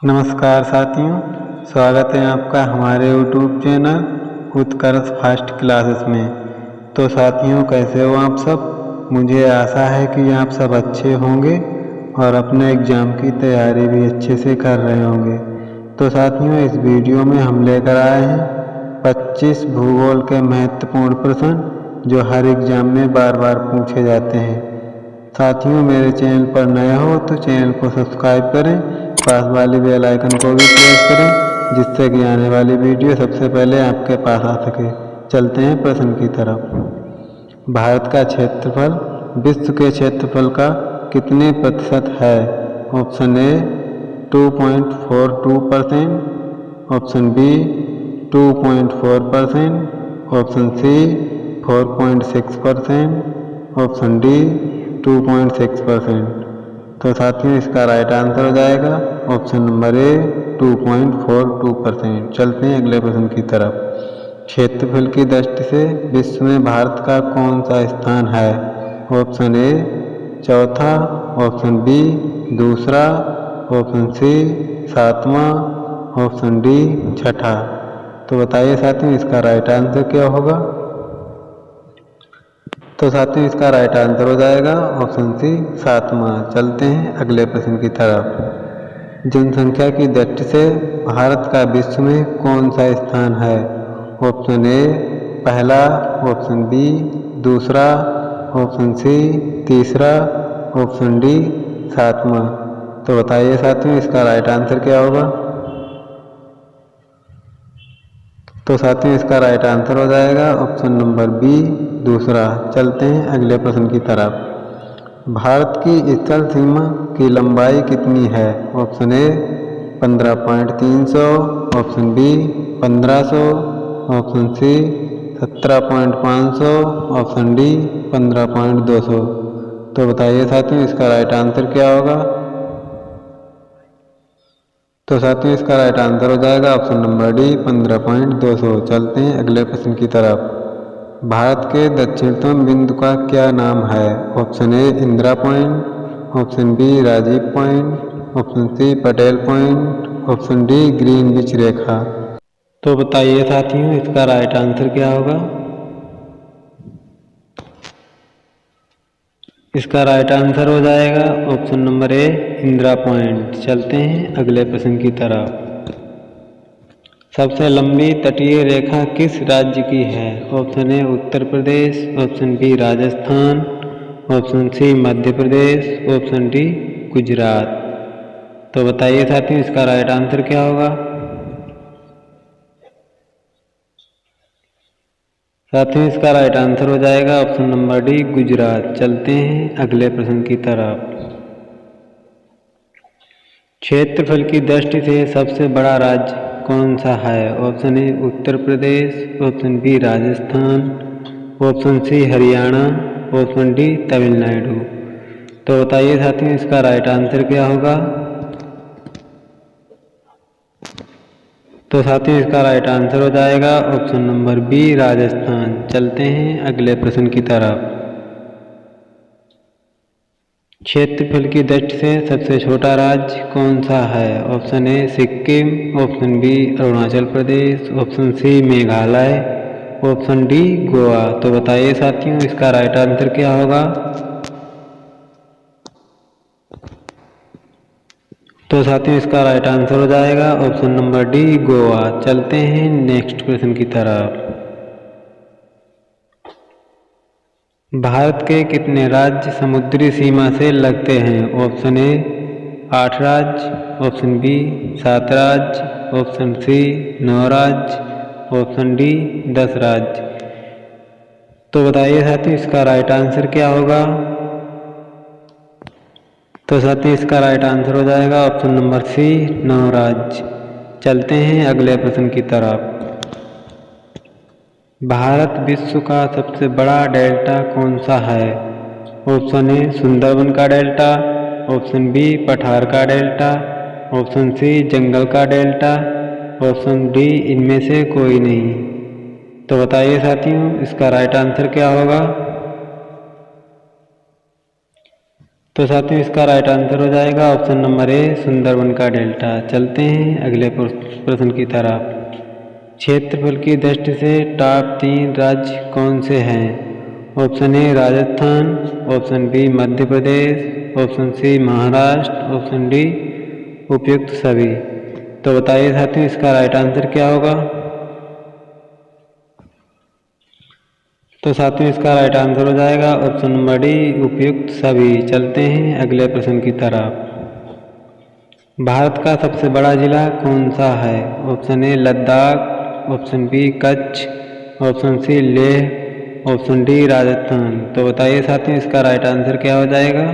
नमस्कार साथियों, स्वागत है आपका हमारे YouTube चैनल उत्कर्ष फास्ट क्लासेस में। तो साथियों, कैसे हो आप सब? मुझे आशा है कि आप सब अच्छे होंगे और अपने एग्ज़ाम की तैयारी भी अच्छे से कर रहे होंगे। तो साथियों, इस वीडियो में हम लेकर आए हैं 25 भूगोल के महत्वपूर्ण प्रश्न जो हर एग्ज़ाम में बार बार पूछे जाते हैं। साथियों, मेरे चैनल पर नए हो तो चैनल को सब्सक्राइब करें, पास वाली बेल आइकन को भी प्रेस करें, जिससे कि आने वाली वीडियो सबसे पहले आपके पास आ सके। चलते हैं प्रश्न की तरफ। भारत का क्षेत्रफल विश्व के क्षेत्रफल का कितने प्रतिशत है? Option A 2.42%, option B 2.4%, option C 4.6%, option D 2.6%। तो साथियों, इसका राइट आंसर हो जाएगा ऑप्शन नंबर ए 2.42%। चलते हैं अगले प्रश्न की तरफ। क्षेत्रफल की दृष्टि से विश्व में भारत का कौन सा स्थान है? ऑप्शन ए चौथा, ऑप्शन बी दूसरा, ऑप्शन सी सातवां, ऑप्शन डी छठा। तो बताइए साथियों, इसका राइट आंसर क्या होगा? तो साथियों, इसका राइट आंसर हो जाएगा ऑप्शन सी सातवां। चलते हैं अगले प्रश्न की तरफ। जनसंख्या की दृष्टि से भारत का विश्व में कौन सा स्थान है? ऑप्शन ए पहला, ऑप्शन बी दूसरा, ऑप्शन सी तीसरा, ऑप्शन डी सातवां। तो बताइए साथियों, इसका राइट आंसर क्या होगा? तो साथियों, इसका राइट आंसर हो जाएगा ऑप्शन नंबर बी दूसरा। चलते हैं अगले प्रश्न की तरफ। भारत की स्थल सीमा की लंबाई कितनी है? Option A 15.300, option B 1500, option C 17.500, option D 15.200। तो बताइए साथियों, इसका राइट आंसर क्या होगा? तो साथियों, इसका राइट आंसर हो जाएगा ऑप्शन नंबर डी 15.200। चलते हैं अगले प्रश्न की तरफ। भारत के दक्षिणतम बिंदु का क्या नाम है? Option A Indira point, option B Rajiv point, option C Patel point, option D Greenwich रेखा। तो बताइए साथियों, इसका राइट आंसर क्या होगा? इसका राइट आंसर हो जाएगा option number A Indira point. चलते हैं अगले प्रश्न की तरफ। सबसे लंबी तटीय रेखा किस राज्य की है? Option A Uttar Pradesh, option B Rajasthan, option C Madhya Pradesh, option D Gujarat. तो बताइए साथियों, इसका राइट आंसर क्या होगा? साथियों, इसका राइट आंसर हो जाएगा ऑप्शन नंबर डी गुजरात। चलते हैं अगले प्रश्न की तरफ। क्षेत्रफल की दृष्टि से सबसे बड़ा राज्य कौन सा है? Option A Uttar Pradesh, option B Rajasthan, option C Haryana, option D Tamil Nadu. तो बताइए साथियों, इसका राइट आंसर क्या होगा? तो साथियों, इसका राइट आंसर हो जाएगा ऑप्शन नंबर बी राजस्थान। चलते हैं अगले प्रश्न की तरफ। क्षेत्रफल की दृष्टि से सबसे छोटा राज्य कौन सा है? Option A Sikkim, option B Arunachal Pradesh, option C Meghalaya, option D Goa. तो बताइए साथियों, इसका राइट आंसर क्या होगा? तो साथियों, इसका राइट आंसर हो जाएगा ऑप्शन नंबर डी गोवा। चलते हैं नेक्स्ट क्वेश्चन की तरफ। भारत के कितने राज्य समुद्री सीमा से लगते हैं? ऑप्शन ए 8 राज्य, ऑप्शन बी 7 राज्य, ऑप्शन सी 9 राज्य, ऑप्शन डी 10 राज्य। तो बताइए साथियों, इसका राइट आंसर क्या होगा? तो साथियों, इसका राइट आंसर हो जाएगा ऑप्शन नंबर सी 9 राज्य। चलते हैं अगले प्रश्न की तरफ। भारत विश्व का सबसे बड़ा डेल्टा कौन सा है? ऑप्शन ए सुंदरबन का डेल्टा, ऑप्शन बी पठार का डेल्टा, ऑप्शन सी जंगल का डेल्टा, ऑप्शन डी इनमें से कोई नहीं। तो बताइए साथियों, इसका राइट आंसर क्या होगा? तो साथियों इसका राइट आंसर हो जाएगा ऑप्शन नंबर ए, सुंदरबन का डेल्टा। चलते हैं अगले प्रश्न की तरफ। क्षेत्रफल की दृष्टि से टॉप 3 राज्य कौन से हैं? Option A Rajasthan, option B Madhya Pradesh, option C Maharashtra, option D उपयुक्त सभी। तो बताइए साथियों इसका राइट आंसर क्या होगा? तो साथियों इसका राइट आंसर हो जाएगा ऑप्शन नंबर डी, उपयुक्त सभी। चलते हैं अगले प्रश्न की तरफ। भारत का सबसे बड़ा जिला कौन सा है? Option A Ladakh, option B Kutch, option C Leh, option D Rajasthan. तो बताइए साथियों इसका राइट आंसर क्या हो जाएगा?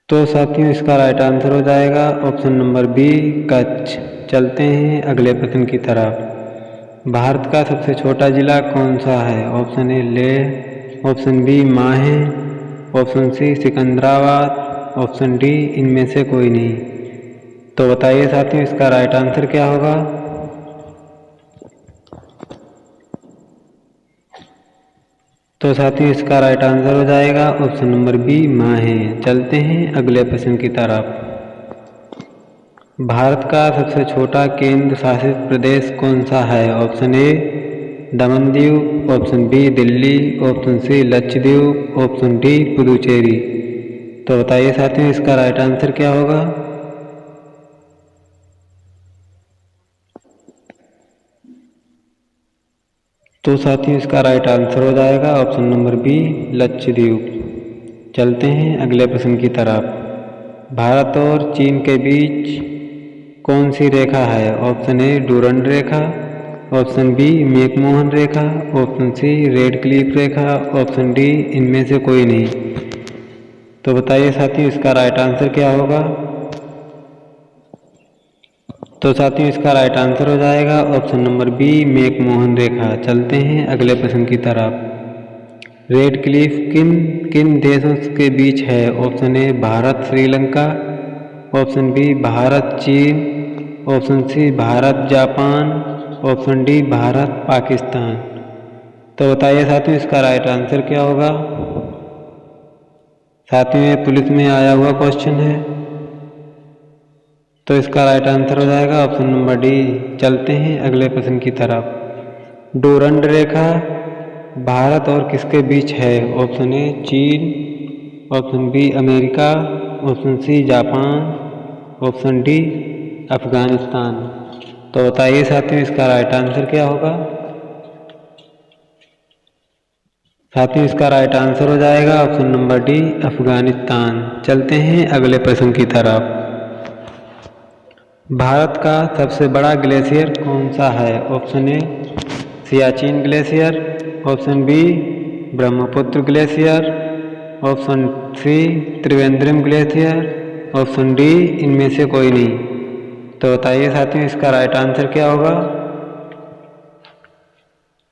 तो साथियों इसका राइट आंसर हो जाएगा ऑप्शन नंबर बी कच्छ। चलते हैं अगले प्रश्न की तरफ। भारत का सबसे छोटा जिला कौन सा है? Option A Leh, option B Mahe, option C Secunderabad, option D इनमें से कोई नहीं। तो बताइए साथियों इसका राइट आंसर क्या होगा? तो साथियों इसका राइट आंसर हो जाएगा ऑप्शन नंबर बी माहे। चलते हैं अगले प्रश्न की तरफ। भारत का सबसे छोटा केंद्र शासित प्रदेश कौन सा है? Option A Daman Diu, option B Delhi, option C Lakshadweep, option D Puducherry. तो बताइए साथियों इसका राइट आंसर क्या होगा? तो साथियों इसका राइट आंसर हो जाएगा ऑप्शन नंबर बी लक्षद्वीप। चलते हैं अगले प्रश्न की तरफ। भारत और चीन के बीच कौन सी रेखा है? ऑप्शन ए डूरंड रेखा, ऑप्शन बी मैकमोहन रेखा, ऑप्शन सी रेड क्लिफ रेखा, ऑप्शन डी इनमें से कोई नहीं। तो बताइए साथियों इसका राइट आंसर क्या होगा? तो साथियों इसका राइट आंसर हो जाएगा ऑप्शन नंबर बी मैकमोहन रेखा। चलते हैं अगले प्रश्न की तरफ। रेड क्लिफ किन किन देशों के बीच है? Option A Bharat Sri Lanka, option B Bharat Cheen, option C Bharat Japan, option D Bharat Pakistan. तो बताइए साथियों इसका राइट आंसर क्या होगा? साथियों ये पुलिस में आया हुआ क्वेश्चन है, तो इसका राइट आंसर हो जाएगा ऑप्शन नंबर डी। चलते हैं अगले प्रश्न की तरफ। डूरंड रेखा भारत और किसके बीच है? ऑप्शन ए चीन, option B America, option C Japan, option D Afghanistan. तो बताइए साथियों इसका राइट आंसर क्या होगा? साथियों इसका राइट आंसर हो जाएगा ऑप्शन नंबर डी अफगानिस्तान। चलते हैं अगले प्रश्न की तरफ। भारत का सबसे बड़ा ग्लेशियर कौन सा है? Option A Siachen glacier, option B Brahmaputra glacier, option C Trivandrum glacier, option D इनमें से कोई नहीं। तो बताइए साथियों इसका राइट आंसर क्या होगा?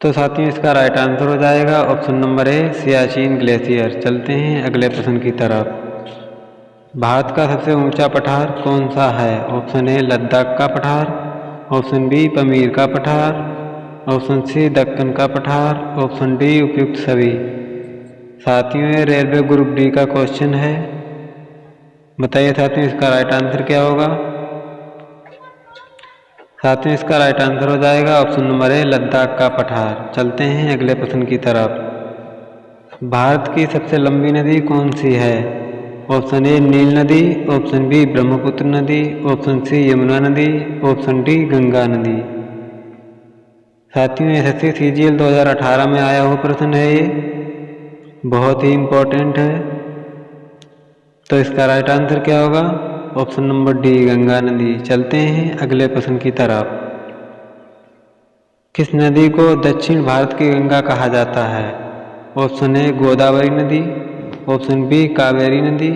तो साथियों इसका राइट आंसर हो जाएगा option number A Siachen glacier. चलते हैं अगले प्रश्न की तरफ। भारत का सबसे ऊंचा पठार कौन सा है? ऑप्शन ए लद्दाख का पठार, ऑप्शन बी पमीर का पठार, ऑप्शन सी दक्कन का पठार, ऑप्शन डी उपयुक्त सभी। साथियों ये रेलवे ग्रुप डी का क्वेश्चन है, बताइए साथियों इसका राइट आंसर क्या होगा? साथियों इसका राइट आंसर हो जाएगा ऑप्शन नंबर ए लद्दाख का पठार। चलते हैं अगले प्रश्न की तरफ। भारत की सबसे लंबी नदी कौन सी है? ऑप्शन ए नील नदी, ऑप्शन बी ब्रह्मपुत्र नदी, ऑप्शन सी यमुना नदी, ऑप्शन डी गंगा नदी। साथियों एसएससी सीजीएल 2018 में आया हुआ प्रश्न है, ये बहुत ही इम्पोर्टेंट है। तो इसका राइट आंसर क्या होगा? ऑप्शन नंबर डी गंगा नदी। चलते हैं अगले प्रश्न की तरफ। किस नदी को दक्षिण भारत की गंगा कहा जाता है? ऑप्शन ए गोदावरी नदी, ऑप्शन बी कावेरी नदी,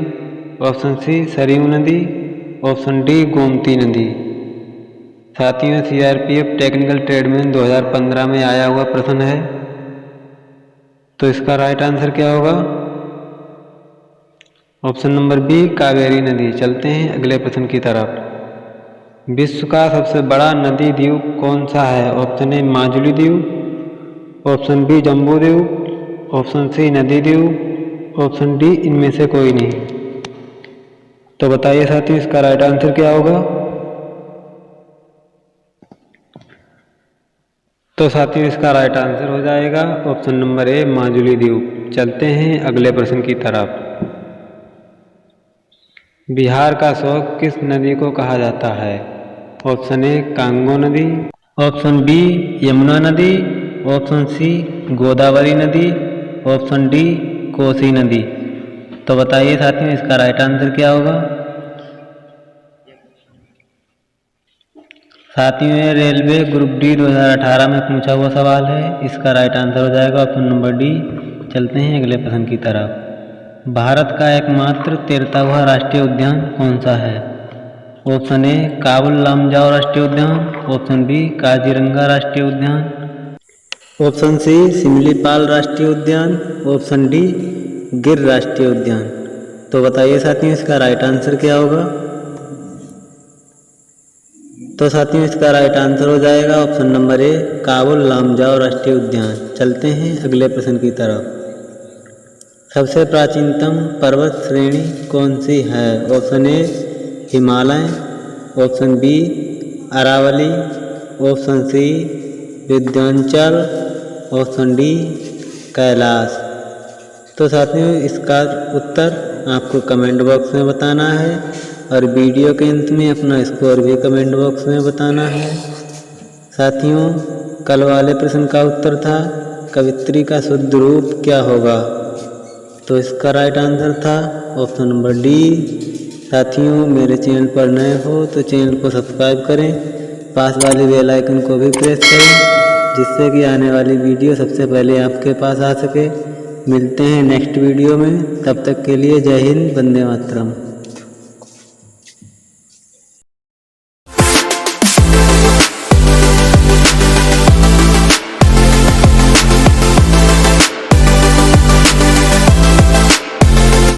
ऑप्शन सी सरयू नदी, ऑप्शन डी गोमती नदी। साथियों सीआरपीएफ टेक्निकल ट्रेडमैन 2015 में आया हुआ प्रश्न है, तो इसका राइट आंसर क्या होगा? ऑप्शन नंबर बी कावेरी नदी। चलते हैं अगले प्रश्न की तरफ। विश्व का सबसे बड़ा नदी द्वीप कौन सा है? ऑप्शन ए माजुली द्वीप, option B Jambudweep, option C नदीद्वीप, ऑप्शन डी इनमें से कोई नहीं। तो बताइए साथियों इसका राइट आंसर क्या होगा। तो साथियों इसका राइट आंसर हो जाएगा ऑप्शन नंबर ए माजुली द्वीप। चलते हैं अगले प्रश्न की तरफ। बिहार का शोक किस नदी को कहा जाता है। ऑप्शन ए कांगो नदी, ऑप्शन बी यमुना नदी, ऑप्शन सी गोदावरी नदी, ऑप्शन डी कोसी नदी। तो बताइए साथियों इसका राइट आंसर क्या होगा। साथियों ये रेलवे ग्रुप डी 2018 में पूछा हुआ सवाल है। इसका राइट आंसर हो जाएगा ऑप्शन नंबर डी। चलते हैं अगले प्रश्न की तरफ। भारत का एकमात्र तैरता हुआ राष्ट्रीय उद्यान कौन सा है। ऑप्शन ए काबुल लामजाओ राष्ट्रीय उद्यान, ऑप्शन बी काजीरंगा राष्ट्रीय उद्यान, ऑप्शन सी सिमलीपाल राष्ट्रीय उद्यान, ऑप्शन डी गिर राष्ट्रीय उद्यान। तो बताइए साथियों इसका राइट आंसर क्या होगा। तो साथियों इसका राइट आंसर हो जाएगा option number A Kabul Lamjao राष्ट्रीय उद्यान। चलते हैं अगले प्रश्न की तरफ। सबसे प्राचीनतम पर्वत श्रेणी कौन सी है। Option A Himalaya, option B Aravalli, option C Vindhyachal, option D Kailash. तो साथियों इसका उत्तर आपको कमेंट बॉक्स में बताना है और वीडियो के अंत में अपना स्कोर भी कमेंट बॉक्स में बताना है। साथियों कल वाले प्रश्न का उत्तर था कवित्री का शुद्ध रूप क्या होगा। तो इसका राइट आंसर था ऑप्शन नंबर डी। साथियों मेरे चैनल पर नए हो तो चैनल को सब्सक्राइब करें, पास वाले बेल आइकन को भी प्रेस करें जिससे कि आने वाली वीडियो सबसे पहले आपके पास आ सके। मिलते हैं नेक्स्ट वीडियो में, तब तक के लिए जय हिंद, वंदे मातरम।